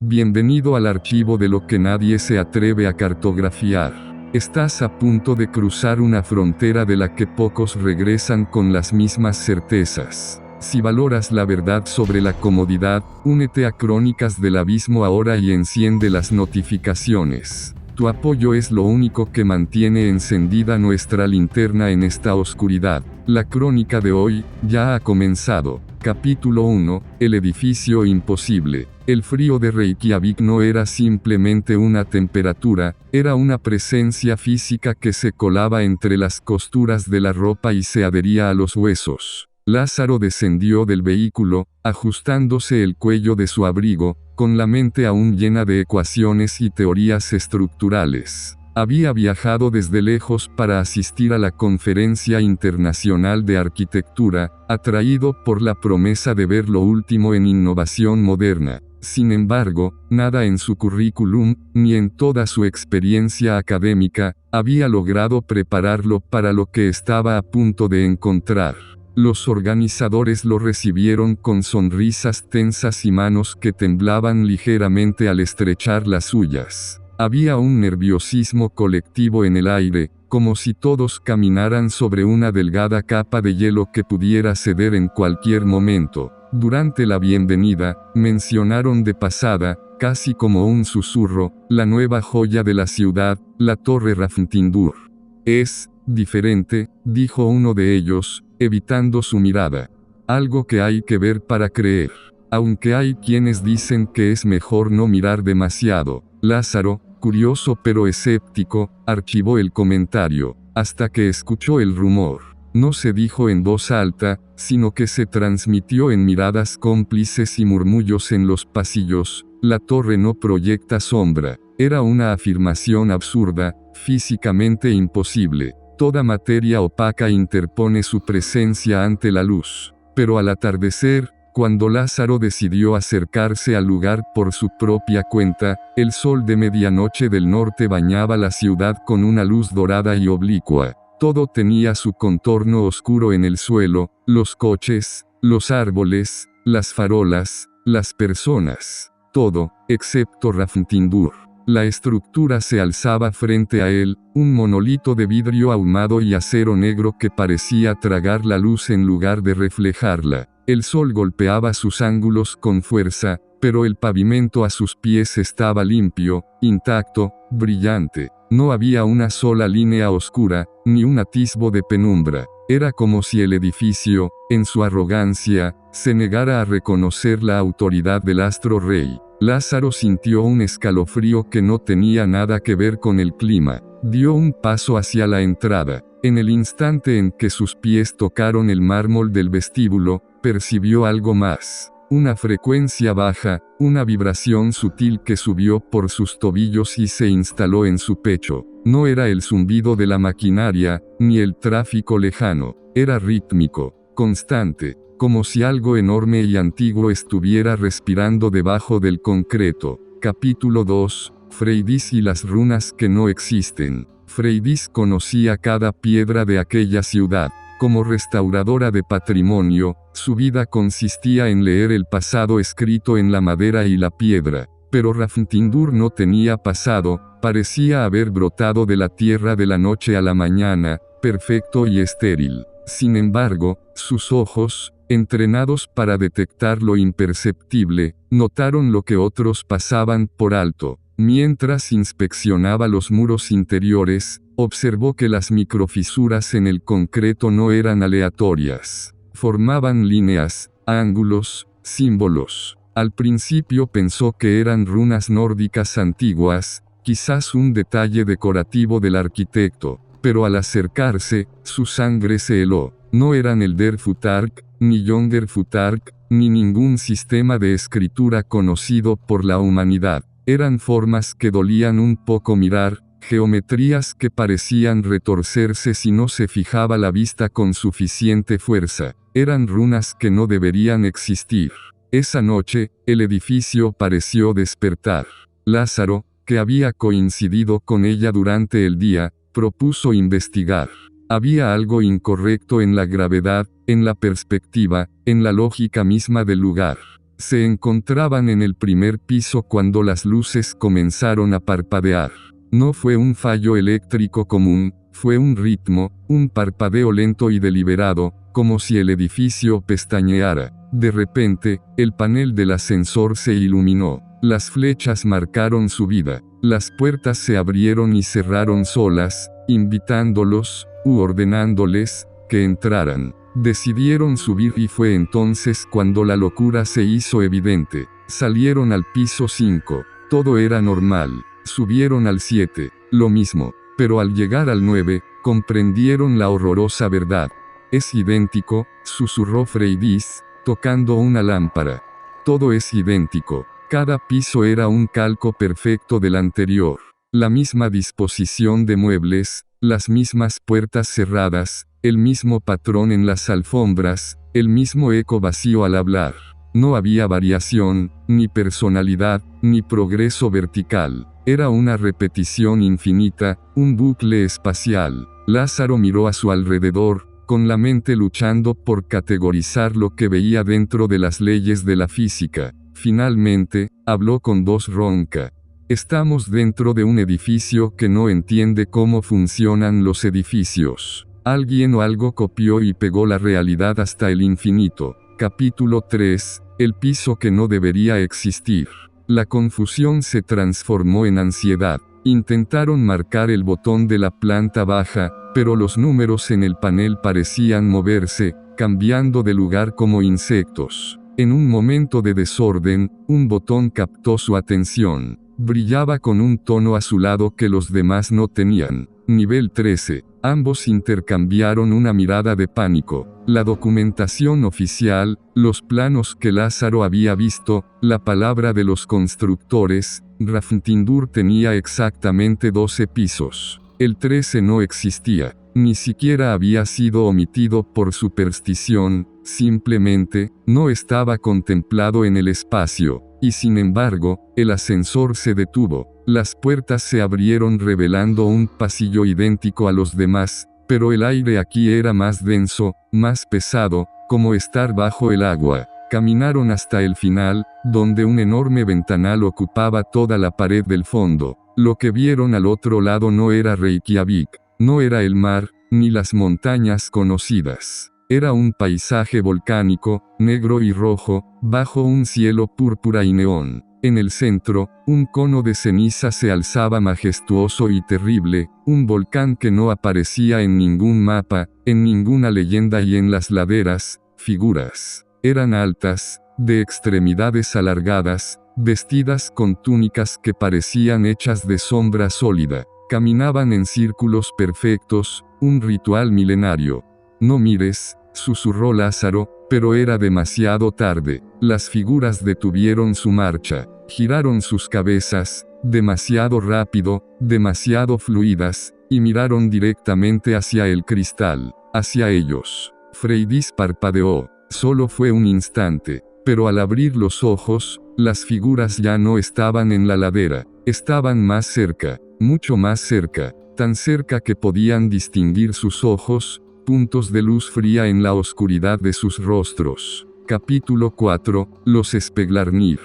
Bienvenido al archivo de lo que nadie se atreve a cartografiar. Estás a punto de cruzar una frontera de la que pocos regresan con las mismas certezas. Si valoras la verdad sobre la comodidad, únete a Crónicas del Abismo ahora y enciende las notificaciones. Tu apoyo es lo único que mantiene encendida nuestra linterna en esta oscuridad. La crónica de hoy ya ha comenzado. Capítulo 1. El edificio imposible. El frío de Reykjavik no era simplemente una temperatura, era una presencia física que se colaba entre las costuras de la ropa y se adhería a los huesos. Lázaro descendió del vehículo, ajustándose el cuello de su abrigo, con la mente aún llena de ecuaciones y teorías estructurales. Había viajado desde lejos para asistir a la Conferencia Internacional de Arquitectura, atraído por la promesa de ver lo último en innovación moderna. Sin embargo, nada en su currículum, ni en toda su experiencia académica, había logrado prepararlo para lo que estaba a punto de encontrar. Los organizadores lo recibieron con sonrisas tensas y manos que temblaban ligeramente al estrechar las suyas. Había un nerviosismo colectivo en el aire, como si todos caminaran sobre una delgada capa de hielo que pudiera ceder en cualquier momento. Durante la bienvenida, mencionaron de pasada, casi como un susurro, la nueva joya de la ciudad, la Torre Hrafntindur. Es diferente, dijo uno de ellos, evitando su mirada. Algo que hay que ver para creer. Aunque hay quienes dicen que es mejor no mirar demasiado. Lázaro, curioso pero escéptico, archivó el comentario, hasta que escuchó el rumor. No se dijo en voz alta, sino que se transmitió en miradas cómplices y murmullos en los pasillos. La torre no proyecta sombra. Era una afirmación absurda, físicamente imposible. Toda materia opaca interpone su presencia ante la luz. Pero al atardecer, cuando Lázaro decidió acercarse al lugar por su propia cuenta, el sol de medianoche del norte bañaba la ciudad con una luz dorada y oblicua. Todo tenía su contorno oscuro en el suelo, los coches, los árboles, las farolas, las personas. Todo, excepto Hrafntindur. La estructura se alzaba frente a él, un monolito de vidrio ahumado y acero negro que parecía tragar la luz en lugar de reflejarla. El sol golpeaba sus ángulos con fuerza, pero el pavimento a sus pies estaba limpio, intacto, brillante. No había una sola línea oscura, ni un atisbo de penumbra. Era como si el edificio, en su arrogancia, se negara a reconocer la autoridad del astro rey. Lázaro sintió un escalofrío que no tenía nada que ver con el clima. Dio un paso hacia la entrada. En el instante en que sus pies tocaron el mármol del vestíbulo, percibió algo más. Una frecuencia baja, una vibración sutil que subió por sus tobillos y se instaló en su pecho. No era el zumbido de la maquinaria, ni el tráfico lejano. Era rítmico, constante, como si algo enorme y antiguo estuviera respirando debajo del concreto. Capítulo 2. Freydis y las runas que no existen. Freydis conocía cada piedra de aquella ciudad. Como restauradora de patrimonio, su vida consistía en leer el pasado escrito en la madera y la piedra. Pero Hrafntindur no tenía pasado, parecía haber brotado de la tierra de la noche a la mañana, perfecto y estéril. Sin embargo, sus ojos, entrenados para detectar lo imperceptible, notaron lo que otros pasaban por alto. Mientras inspeccionaba los muros interiores, observó que las microfisuras en el concreto no eran aleatorias. Formaban líneas, ángulos, símbolos. Al principio pensó que eran runas nórdicas antiguas, quizás un detalle decorativo del arquitecto. Pero al acercarse, su sangre se heló. No eran el Derfutark, ni Yongerfutark, ni ningún sistema de escritura conocido por la humanidad. Eran formas que dolían un poco mirar, geometrías que parecían retorcerse si no se fijaba la vista con suficiente fuerza. Eran runas que no deberían existir. Esa noche, el edificio pareció despertar. Lázaro, que había coincidido con ella durante el día, propuso investigar. Había algo incorrecto en la gravedad, en la perspectiva, en la lógica misma del lugar. Se encontraban en el primer piso cuando las luces comenzaron a parpadear. No fue un fallo eléctrico común, fue un ritmo, un parpadeo lento y deliberado, como si el edificio pestañeara. De repente, el panel del ascensor se iluminó. Las flechas marcaron su vida. Las puertas se abrieron y cerraron solas, invitándolos, u ordenándoles, que entraran. Decidieron subir y fue entonces cuando la locura se hizo evidente. Salieron al piso 5. Todo era normal. Subieron al 7. Lo mismo. Pero al llegar al 9, comprendieron la horrorosa verdad. Es idéntico, susurró Freydis, tocando una lámpara. Todo es idéntico. Cada piso era un calco perfecto del anterior. La misma disposición de muebles, las mismas puertas cerradas, el mismo patrón en las alfombras, el mismo eco vacío al hablar. No había variación, ni personalidad, ni progreso vertical. Era una repetición infinita, un bucle espacial. Lázaro miró a su alrededor, con la mente luchando por categorizar lo que veía dentro de las leyes de la física. Finalmente, habló con voz ronca. Estamos dentro de un edificio que no entiende cómo funcionan los edificios. Alguien o algo copió y pegó la realidad hasta el infinito. Capítulo 3. El piso que no debería existir. La confusión se transformó en ansiedad. Intentaron marcar el botón de la planta baja, pero los números en el panel parecían moverse, cambiando de lugar como insectos. En un momento de desorden, un botón captó su atención. Brillaba con un tono azulado que los demás no tenían. Nivel 13. Ambos intercambiaron una mirada de pánico. La documentación oficial, los planos que Lázaro había visto, la palabra de los constructores, Hrafntindur tenía exactamente 12 pisos. El 13 no existía. Ni siquiera había sido omitido por superstición, simplemente, no estaba contemplado en el espacio. Y sin embargo, el ascensor se detuvo. Las puertas se abrieron revelando un pasillo idéntico a los demás, pero el aire aquí era más denso, más pesado, como estar bajo el agua. Caminaron hasta el final, donde un enorme ventanal ocupaba toda la pared del fondo. Lo que vieron al otro lado no era Reykjavik, no era el mar, ni las montañas conocidas. Era un paisaje volcánico, negro y rojo, bajo un cielo púrpura y neón. En el centro, un cono de ceniza se alzaba majestuoso y terrible, un volcán que no aparecía en ningún mapa, en ninguna leyenda, y en las laderas, figuras. Eran altas, de extremidades alargadas, vestidas con túnicas que parecían hechas de sombra sólida. Caminaban en círculos perfectos, un ritual milenario. No mires, susurró Lázaro, pero era demasiado tarde. Las figuras detuvieron su marcha, giraron sus cabezas, demasiado rápido, demasiado fluidas, y miraron directamente hacia el cristal, hacia ellos. Freydis parpadeó. Solo fue un instante, pero al abrir los ojos, las figuras ya no estaban en la ladera, estaban más cerca, mucho más cerca, tan cerca que podían distinguir sus ojos, puntos de luz fría en la oscuridad de sus rostros. Capítulo 4. Los Speglarnir.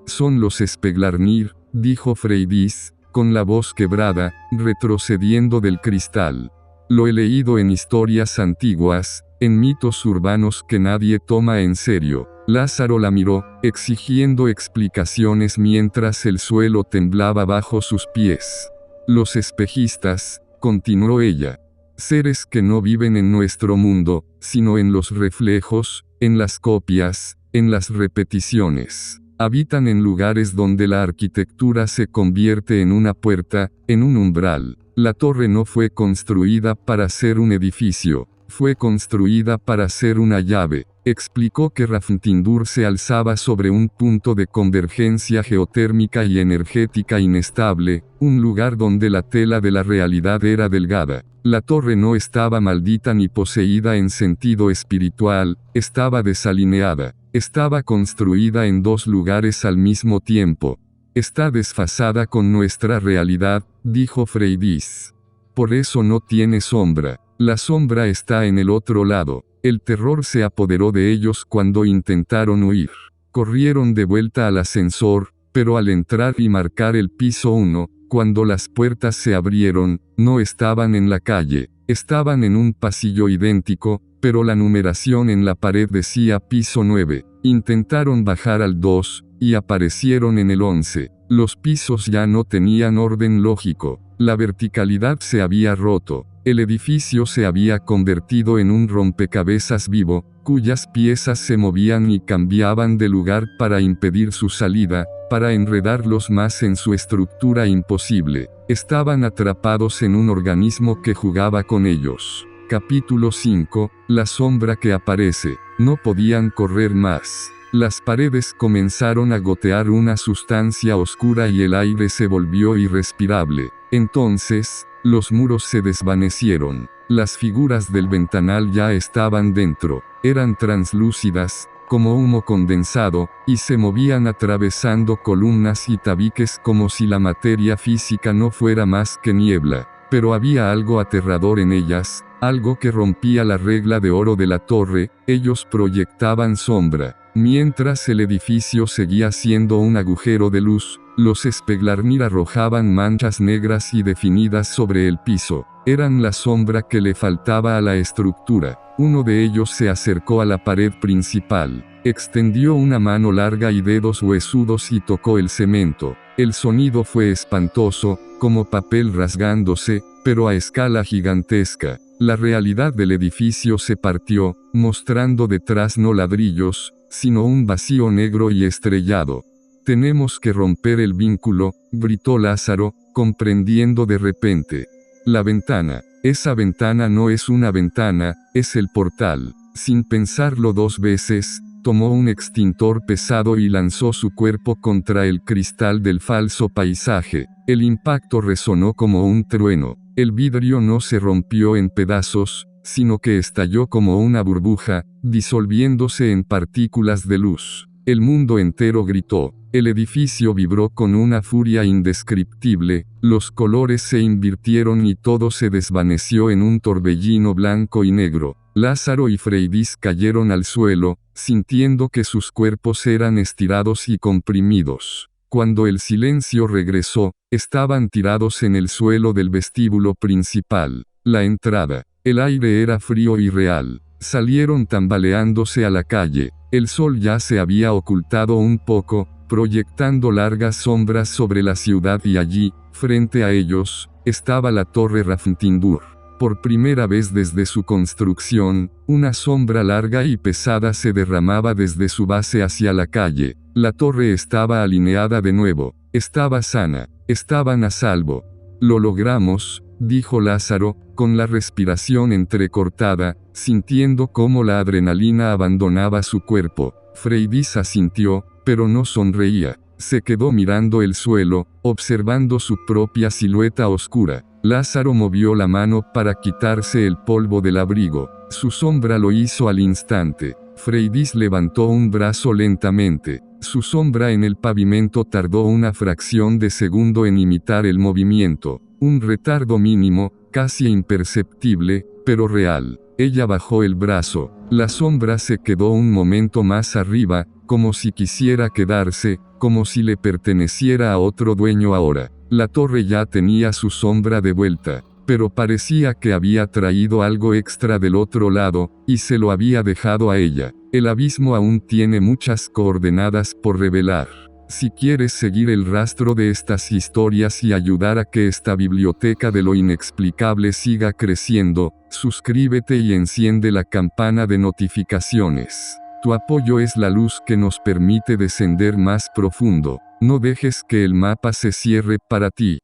Son los Speglarnir, dijo Freydis, con la voz quebrada, retrocediendo del cristal. Lo he leído en historias antiguas, en mitos urbanos que nadie toma en serio. Lázaro la miró, exigiendo explicaciones mientras el suelo temblaba bajo sus pies. Los espejistas, continuó ella. Seres que no viven en nuestro mundo, sino en los reflejos, en las copias, en las repeticiones. Habitan en lugares donde la arquitectura se convierte en una puerta, en un umbral. La torre no fue construida para ser un edificio, fue construida para ser una llave. Explicó que Hrafntindur se alzaba sobre un punto de convergencia geotérmica y energética inestable, un lugar donde la tela de la realidad era delgada. La torre no estaba maldita ni poseída en sentido espiritual, estaba desalineada. Estaba construida en dos lugares al mismo tiempo. Está desfasada con nuestra realidad, dijo Freydis. Por eso no tiene sombra. La sombra está en el otro lado. El terror se apoderó de ellos cuando intentaron huir. Corrieron de vuelta al ascensor, pero al entrar y marcar el piso 1, cuando las puertas se abrieron, no estaban en la calle, estaban en un pasillo idéntico, pero la numeración en la pared decía piso 9. Intentaron bajar al 2, y aparecieron en el 11. Los pisos ya no tenían orden lógico, la verticalidad se había roto, el edificio se había convertido en un rompecabezas vivo, cuyas piezas se movían y cambiaban de lugar para impedir su salida, para enredarlos más en su estructura imposible. Estaban atrapados en un organismo que jugaba con ellos. Capítulo 5, la sombra que aparece. No podían correr más. Las paredes comenzaron a gotear una sustancia oscura y el aire se volvió irrespirable. Entonces, los muros se desvanecieron. Las figuras del ventanal ya estaban dentro. Eran translúcidas, como humo condensado, y se movían atravesando columnas y tabiques como si la materia física no fuera más que niebla. Pero había algo aterrador en ellas, algo que rompía la regla de oro de la torre. Ellos proyectaban sombra. Mientras el edificio seguía siendo un agujero de luz, los Speglarnir arrojaban manchas negras y definidas sobre el piso. Eran la sombra que le faltaba a la estructura. Uno de ellos se acercó a la pared principal, extendió una mano larga y dedos huesudos y tocó el cemento. El sonido fue espantoso, como papel rasgándose, pero a escala gigantesca. La realidad del edificio se partió, mostrando detrás no ladrillos, sino un vacío negro y estrellado. «Tenemos que romper el vínculo», gritó Lázaro, comprendiendo de repente. La ventana. Esa ventana no es una ventana, es el portal. Sin pensarlo dos veces, tomó un extintor pesado y lanzó su cuerpo contra el cristal del falso paisaje. El impacto resonó como un trueno. El vidrio no se rompió en pedazos, sino que estalló como una burbuja, disolviéndose en partículas de luz. El mundo entero gritó. El edificio vibró con una furia indescriptible, los colores se invirtieron y todo se desvaneció en un torbellino blanco y negro. Lázaro y Freydis cayeron al suelo, sintiendo que sus cuerpos eran estirados y comprimidos. Cuando el silencio regresó, estaban tirados en el suelo del vestíbulo principal. La entrada. El aire era frío y real. Salieron tambaleándose a la calle. El sol ya se había ocultado un poco, proyectando largas sombras sobre la ciudad y allí, frente a ellos, estaba la torre Rafntindur. Por primera vez desde su construcción, una sombra larga y pesada se derramaba desde su base hacia la calle. La torre estaba alineada de nuevo, estaba sana, estaban a salvo. «Lo logramos», dijo Lázaro, con la respiración entrecortada, sintiendo cómo la adrenalina abandonaba su cuerpo. Freydis asintió, pero no sonreía. Se quedó mirando el suelo, observando su propia silueta oscura. Lázaro movió la mano para quitarse el polvo del abrigo. Su sombra lo hizo al instante. Freydis levantó un brazo lentamente. Su sombra en el pavimento tardó una fracción de segundo en imitar el movimiento. Un retardo mínimo, casi imperceptible, pero real. Ella bajó el brazo. La sombra se quedó un momento más arriba, como si quisiera quedarse, como si le perteneciera a otro dueño ahora. La torre ya tenía su sombra de vuelta, pero parecía que había traído algo extra del otro lado, y se lo había dejado a ella. El abismo aún tiene muchas coordenadas por revelar. Si quieres seguir el rastro de estas historias y ayudar a que esta biblioteca de lo inexplicable siga creciendo, suscríbete y enciende la campana de notificaciones. Tu apoyo es la luz que nos permite descender más profundo. No dejes que el mapa se cierre para ti.